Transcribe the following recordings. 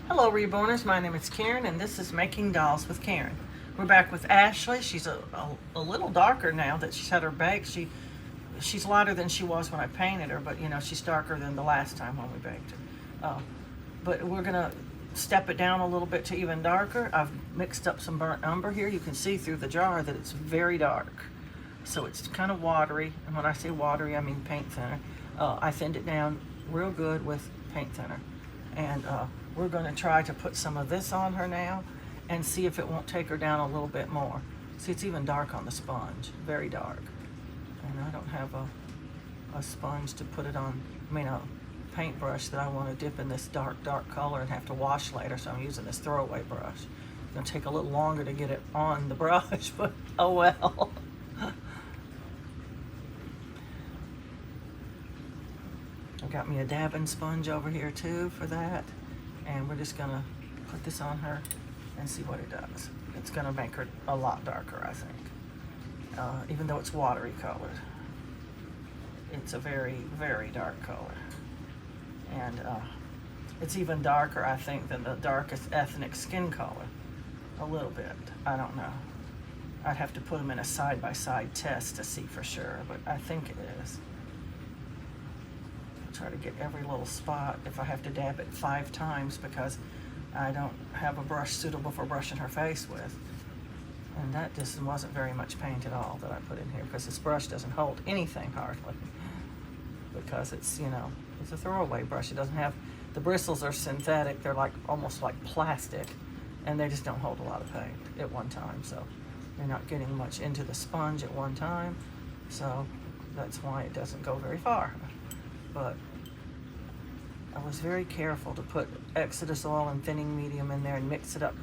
Hello, Reborners. My name is Karen, and this is Making Dolls with Karen. We're back with Ashley. She's a little darker now that she's had her bake. She's lighter than she was when I painted her, but she's darker than the last time when we baked her. But we're gonna step it down a little bit to even darker. I've mixed up some burnt umber here. You can see through the jar that it's very dark, so it's kind of watery. And when I say watery, I mean paint thinner. I thinned it down real good with paint thinner, and we're going to try to put some of this on her now and see if it won't take her down a little bit more. See, it's even dark on the sponge, very dark. And I don't have a sponge to put it on, a paintbrush that I want to dip in this dark color and have to wash later, so I'm using this throwaway brush. It's going to take a little longer to get it on the brush, but oh well. I got me a dabbing sponge over here too for that. And we're just gonna put this on her and see what it does. It's gonna make her a lot darker, I think. Even though it's watery colored. It's a very, very dark color. And it's even darker, I think, than the darkest ethnic skin color. A little bit, I don't know. I'd have to put them in a side-by-side test to see for sure, but I think it is. Try to get every little spot if I have to dab it 5 times because I don't have a brush suitable for brushing her face with. And that just wasn't very much paint at all that I put in here because this brush doesn't hold anything hardly because it's, it's a throwaway brush. It doesn't have, the bristles are synthetic. They're like almost like plastic and they just don't hold a lot of paint at one time. So you're not getting much into the sponge at one time. So that's why it doesn't go very far. But I was very careful to put Exodus oil and thinning medium in there and mix it up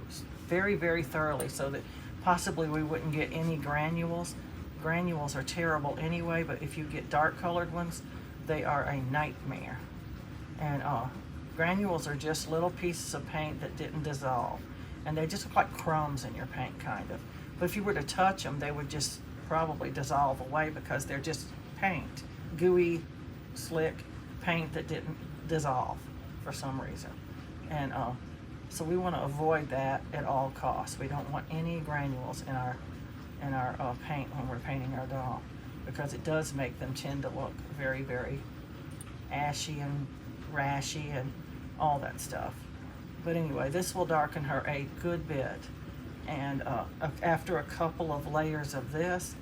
very, very thoroughly so that possibly we wouldn't get any granules. Granules are terrible anyway, but if you get dark colored ones, they are a nightmare. And granules are just little pieces of paint that didn't dissolve. And they just look like crumbs in your paint, kind of. But if you were to touch them, they would just probably dissolve away because they're just paint. Gooey, slick paint that didn't dissolve for some reason. And so we want to avoid that at all costs. We don't want any granules in our paint when we're painting our doll because it does make them tend to look very, very ashy and rashy and all that stuff. But anyway, this will darken her a good bit. And after a couple of layers of this,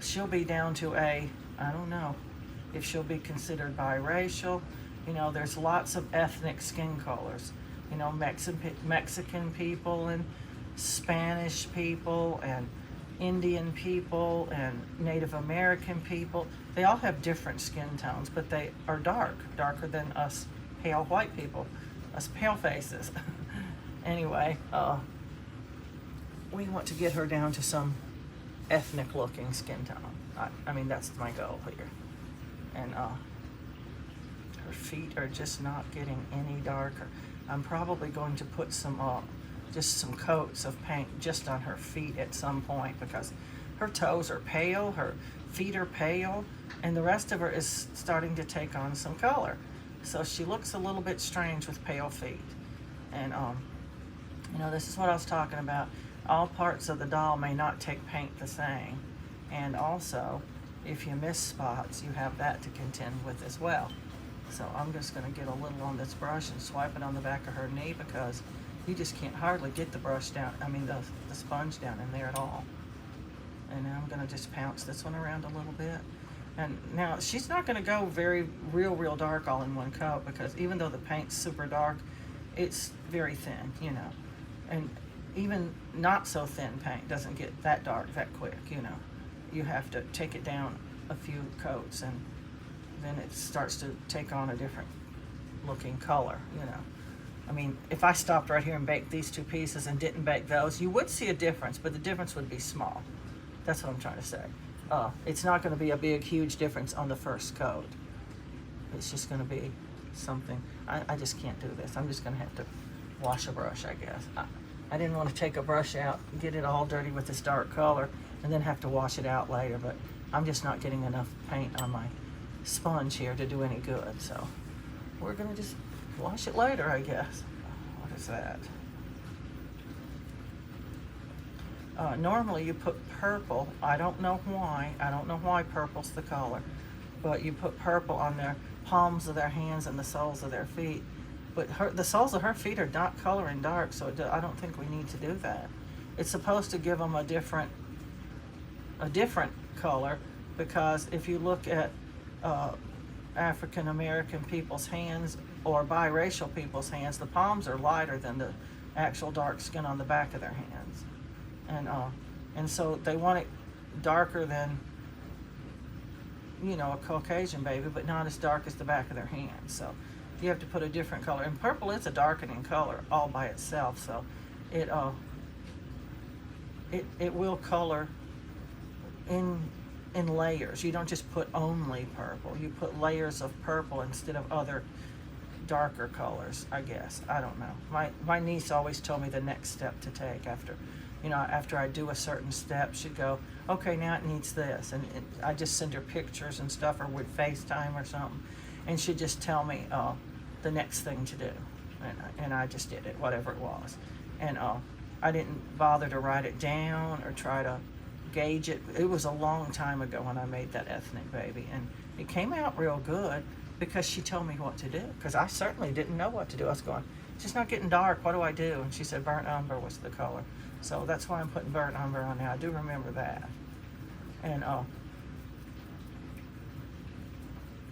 she'll be down to I don't know if she'll be considered biracial. There's lots of ethnic skin colors. Mexican people and Spanish people and Indian people and Native American people. They all have different skin tones, but they are darker than us pale white people, us pale faces. Anyway, we want to get her down to some ethnic looking skin tone. I mean, that's my goal here. And her feet are just not getting any darker. I'm probably going to put just some coats of paint just on her feet at some point because her toes are pale, her feet are pale, and the rest of her is starting to take on some color. So she looks a little bit strange with pale feet. And this is what I was talking about. All parts of the doll may not take paint the same. And also, if you miss spots, you have that to contend with as well. So I'm just going to get a little on this brush and swipe it on the back of her knee because you just can't hardly get the brush down, the sponge down in there at all. And now I'm going to just pounce this one around a little bit. And now she's not going to go real dark all in one coat because even though the paint's super dark, it's very thin, And even not so thin paint doesn't get that dark that quick, You have to take it down a few coats and then it starts to take on a different looking color, if I stopped right here and baked these 2 pieces and didn't bake those, you would see a difference, but the difference would be small. That's what I'm trying to say. It's not going to be a big, huge difference on the first coat. It's just going to be something. I just can't do this. I'm just going to have to wash a brush, I guess. I didn't want to take a brush out, get it all dirty with this dark color, and then have to wash it out later, but I'm just not getting enough paint on my sponge here to do any good, so we're gonna just wash it later, I guess. What is use that. Normally you put purple. I don't know why. I don't know why purple's the color. But you put purple on their palms of their hands and the soles of their feet. But the soles of her feet are not coloring dark, so I don't think we need to do that. It's supposed to give them a different color, because if you look at African American people's hands or biracial people's hands, the palms are lighter than the actual dark skin on the back of their hands, and so they want it darker than, you know, a Caucasian baby, but not as dark as the back of their hands. So you have to put a different color. And purple is a darkening color all by itself, so it will color in layers. You don't just put only purple. You put layers of purple instead of other darker colors, I guess. I don't know. My niece always told me the next step to take after, you know, after I do a certain step, she'd go, okay, now it needs this. And I just send her pictures and stuff, or would FaceTime or something, and she'd just tell me the next thing to do. And I just did it, whatever it was. And I didn't bother to write it down or try to gauge it. It was a long time ago when I made that ethnic baby, and it came out real good because she told me what to do, because I certainly didn't know what to do. I was going, it's just not getting dark, what do I do? And she said burnt umber was the color. So that's why I'm putting burnt umber on now. I do remember that. And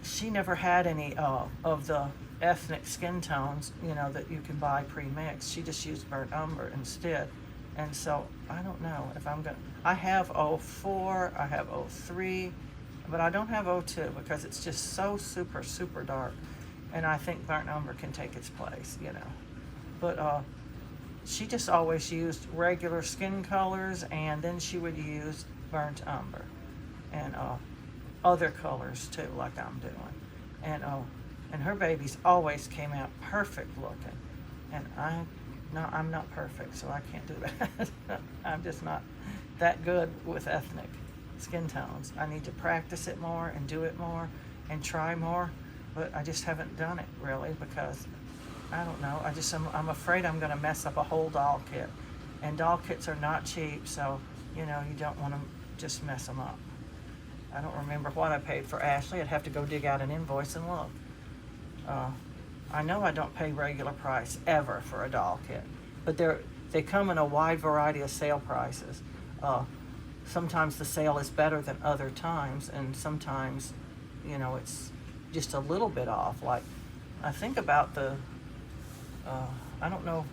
she never had any of the ethnic skin tones, you know, that you can buy pre-mixed. She just used burnt umber instead. And so I don't know if I'm gonna, I have 04, I have 03, but I don't have 02 because it's just so super, super dark. And I think burnt umber can take its place, you know. But she just always used regular skin colors, and then she would use burnt umber and other colors too, like I'm doing. And her babies always came out perfect looking. And I'm not perfect, so I can't do that. I'm just not that good with ethnic skin tones. I need to practice it more and do it more and try more, but I just haven't done it really because I don't know. I'm afraid I'm going to mess up a whole doll kit, and doll kits are not cheap, so you know you don't want to just mess them up. I don't remember what I paid for Ashley. I'd have to go dig out an invoice and look. I know I don't pay regular price ever for a doll kit, but they come in a wide variety of sale prices. Sometimes the sale is better than other times, and sometimes, you know, it's just a little bit off. Like, I think about I don't know,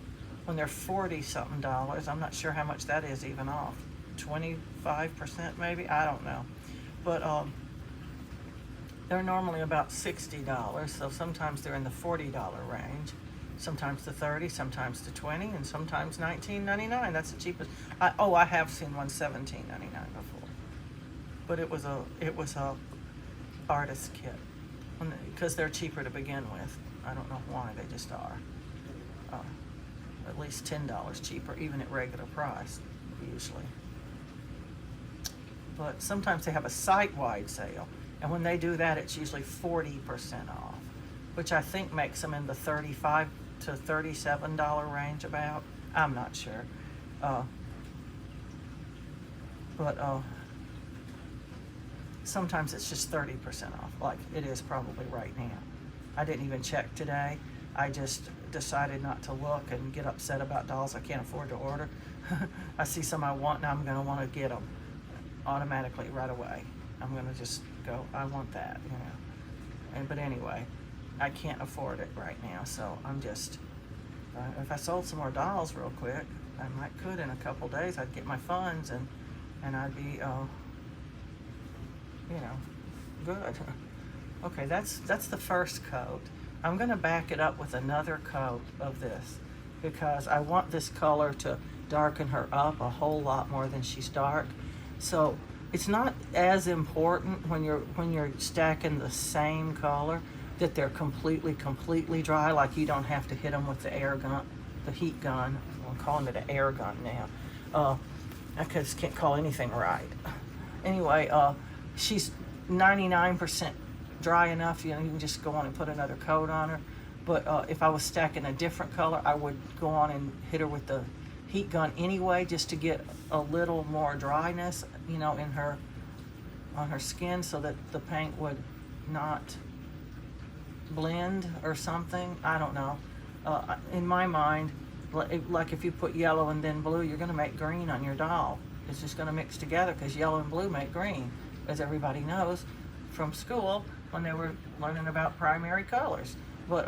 when they're $40-something, I'm not sure how much that is even off. 25% maybe? I don't know. But they're normally about $60, so sometimes they're in the $40 range, sometimes to $30, sometimes to $20, and sometimes $19.99. That's the cheapest. I have seen one $17.99 before, but it was a artist kit, because they're cheaper to begin with. I don't know why, they just are. At least $10 cheaper, even at regular price, usually. But sometimes they have a site-wide sale. And when they do that, it's usually 40% off, which I think makes them in the $35 to $37 range about. I'm not sure. But sometimes it's just 30% off, like it is probably right now. I didn't even check today. I just decided not to look and get upset about dolls I can't afford to order. I see some I want, and I'm going to want to get them automatically right away. I'm going to just go, I want that, you know. But anyway, I can't afford it right now, so I'm just, if I sold some more dolls real quick, I could in a couple days. I'd get my funds, and I'd be, you know, good. Okay, that's the first coat. I'm going to back it up with another coat of this, because I want this color to darken her up a whole lot more than she's dark. So it's not as important when you're stacking the same color that they're completely dry, like you don't have to hit them with the air gun, the heat gun. I'm calling it an air gun now. I just can't call anything right. Anyway, she's 99% dry enough, you know, you can just go on and put another coat on her. But if I was stacking a different color, I would go on and hit her with the heat gun anyway, just to get a little more dryness, you know, in her, on her skin, so that the paint would not blend or something. I don't know. In my mind, like if you put yellow and then blue, you're going to make green on your doll. It's just going to mix together, because yellow and blue make green, as everybody knows from school when they were learning about primary colors. But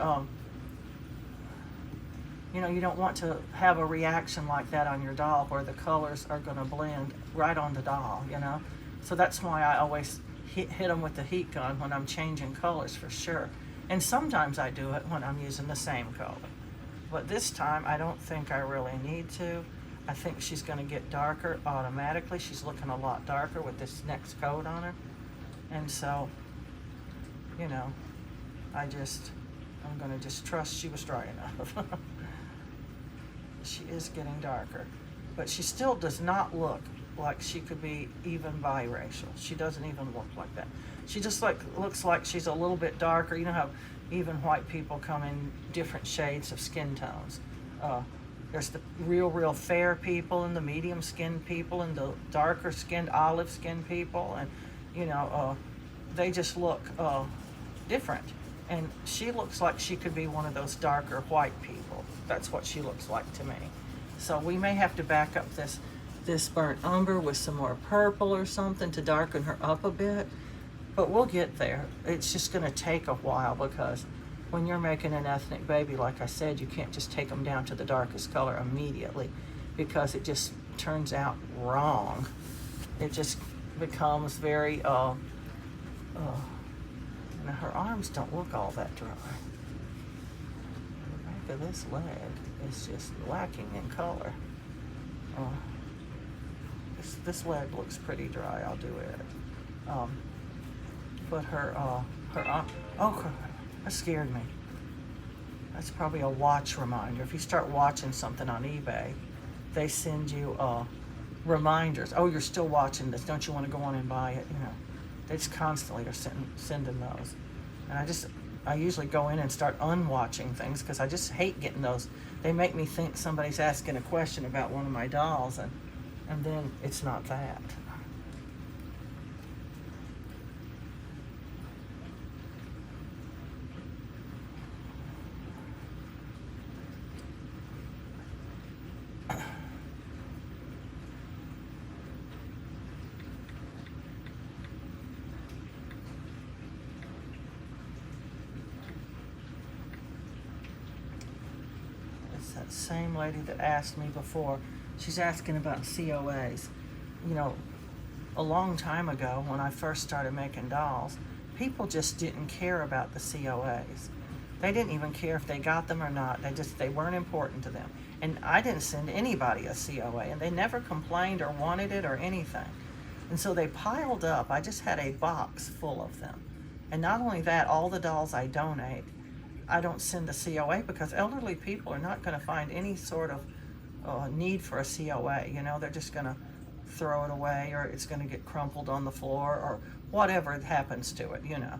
you know, you don't want to have a reaction like that on your doll where the colors are going to blend right on the doll, you know. So that's why I always hit them with the heat gun when I'm changing colors, for sure. And sometimes I do it when I'm using the same color. But this time I don't think I really need to. I think she's going to get darker automatically. She's looking a lot darker with this next coat on her. And so, you know, I'm going to just trust she was dry enough. She is getting darker, but she still does not look like she could be even biracial. She doesn't even look like that. She just looks like she's a little bit darker. You know how even white people come in different shades of skin tones. There's the real fair people, and the medium skinned people, and the darker skinned olive skinned people, and you know, they just look different. And she looks like she could be one of those darker white people. That's what she looks like to me. So we may have to back up this burnt umber with some more purple or something to darken her up a bit. But we'll get there. It's just going to take a while, because when you're making an ethnic baby, like I said, you can't just take them down to the darkest color immediately, because it just turns out wrong. It just becomes very, and her arms don't look all that dry. The back of this leg is just lacking in color. This leg looks pretty dry. I'll do it. But her arm, oh, that scared me. That's probably a watch reminder. If you start watching something on eBay, they send you reminders. Oh, you're still watching this. Don't you want to go on and buy it? You know, they just constantly are sending those. And I usually go in and start unwatching things, because I just hate getting those. They make me think somebody's asking a question about one of my dolls, and then it's not that. That same lady that asked me before, she's asking about COAs. You know, a long time ago when I first started making dolls, people just didn't care about the COAs. They didn't even care if they got them or not. They weren't important to them. And I didn't send anybody a COA, and they never complained or wanted it or anything. And so they piled up. I just had a box full of them. And not only that, all the dolls I donate, I don't send a COA, because elderly people are not going to find any sort of need for a COA. You know, they're just going to throw it away, or it's going to get crumpled on the floor, or whatever happens to it, you know.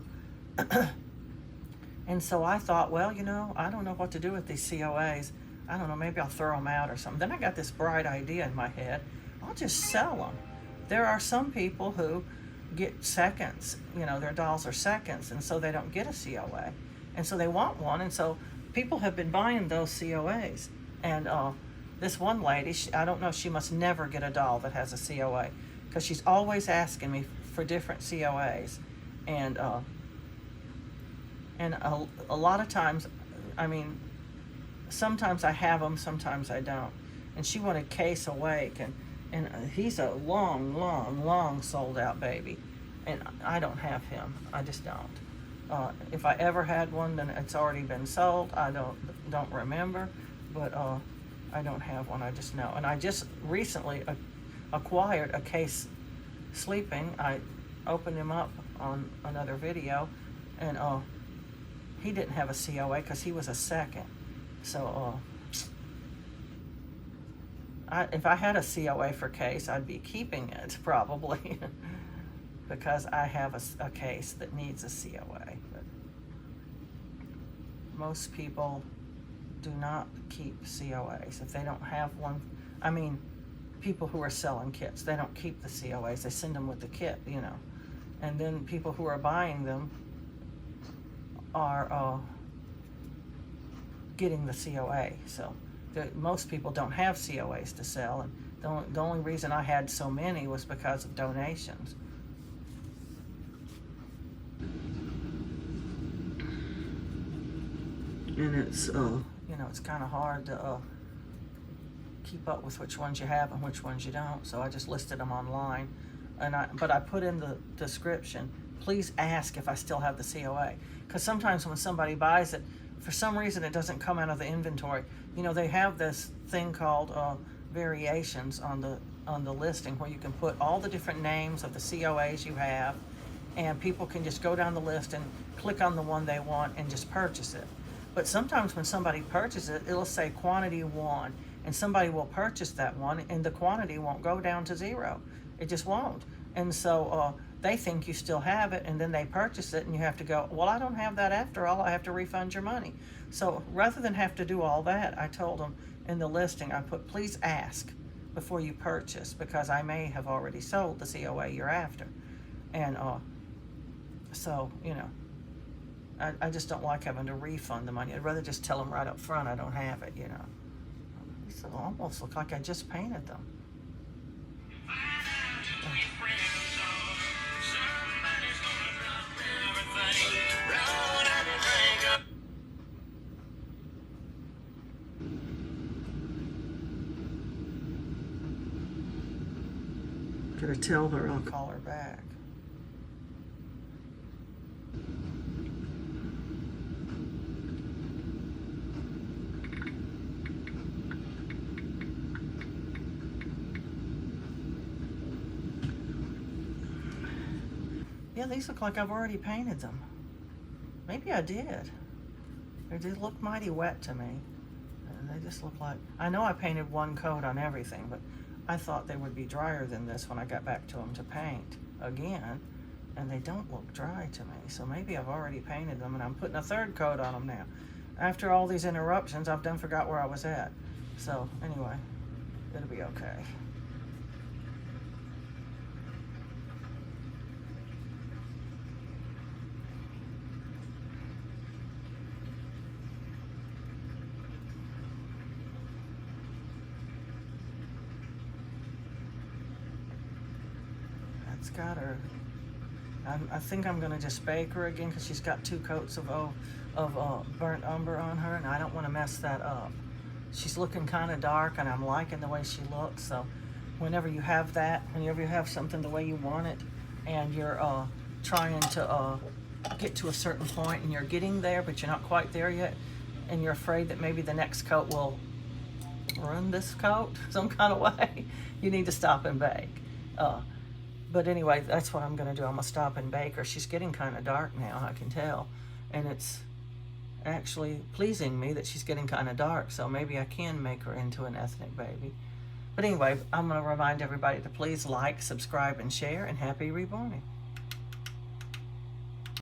And so I thought, well, you know, I don't know what to do with these COAs. I don't know, maybe I'll throw them out or something. Then I got this bright idea in my head. I'll just sell them. There are some people who get seconds, you know, their dolls are seconds, and so they don't get a COA. And so they want one, and so people have been buying those COAs. And this one lady, I don't know, she must never get a doll that has a COA, because she's always asking me for different COAs. And a lot of times, I mean, sometimes I have them, sometimes I don't. And she wanted Case Awake, and he's a long sold out baby. And I don't have him, I just don't. If I ever had one, then it's already been sold. I don't remember, but I don't have one. I just know. And I just recently acquired a Case Sleeping. I opened him up on another video, and he didn't have a COA because he was a second. So if I had a COA for Case, I'd be keeping it probably. Because I have a case that needs a COA. But most people do not keep COAs. If they don't have one, I mean, people who are selling kits, they don't keep the COAs. They send them with the kit, you know. And then people who are buying them are getting the COA. So most people don't have COAs to sell, and the only reason I had so many was because of donations. And it's you know, it's kind of hard to keep up with which ones you have and which ones you don't. So I just listed them online, but I put in the description, please ask if I still have the COA, because sometimes when somebody buys it, for some reason it doesn't come out of the inventory. You know, they have this thing called variations on the listing, where you can put all the different names of the COAs you have, and people can just go down the list and click on the one they want and just purchase it. But sometimes when somebody purchases it, it'll say quantity 1, and somebody will purchase that one, and the quantity won't go down to 0. It just won't. And so they think you still have it, and then they purchase it, and you have to go, well, I don't have that after all. I have to refund your money. So rather than have to do all that, I told them in the listing, I put, please ask before you purchase, because I may have already sold the COA you're after. And so, you know, I just don't like having to refund the money. I'd rather just tell them right up front I don't have it, you know. These almost look like I just painted them. Gotta tell her I'll call her back. Yeah, these look like I've already painted them. Maybe I did. They did look mighty wet to me. And they just look like, I know I painted one coat on everything, but I thought they would be drier than this when I got back to them to paint again. And they don't look dry to me. So maybe I've already painted them, and I'm putting a third coat on them now. After all these interruptions, I've done forgot where I was at. So anyway, it'll be okay. That's got her. I think I'm gonna just bake her again, because she's got 2 coats of burnt umber on her, and I don't want to mess that up. She's looking kind of dark, and I'm liking the way she looks. So whenever you have that, whenever you have something the way you want it, and you're trying to get to a certain point, and you're getting there, but you're not quite there yet, and you're afraid that maybe the next coat will ruin this coat some kind of way, you need to stop and bake. But anyway, that's what I'm going to do. I'm going to stop and bake her. She's getting kind of dark now, I can tell. And it's actually pleasing me that she's getting kind of dark, so maybe I can make her into an ethnic baby. But anyway, I'm going to remind everybody to please like, subscribe, and share, and happy reborning.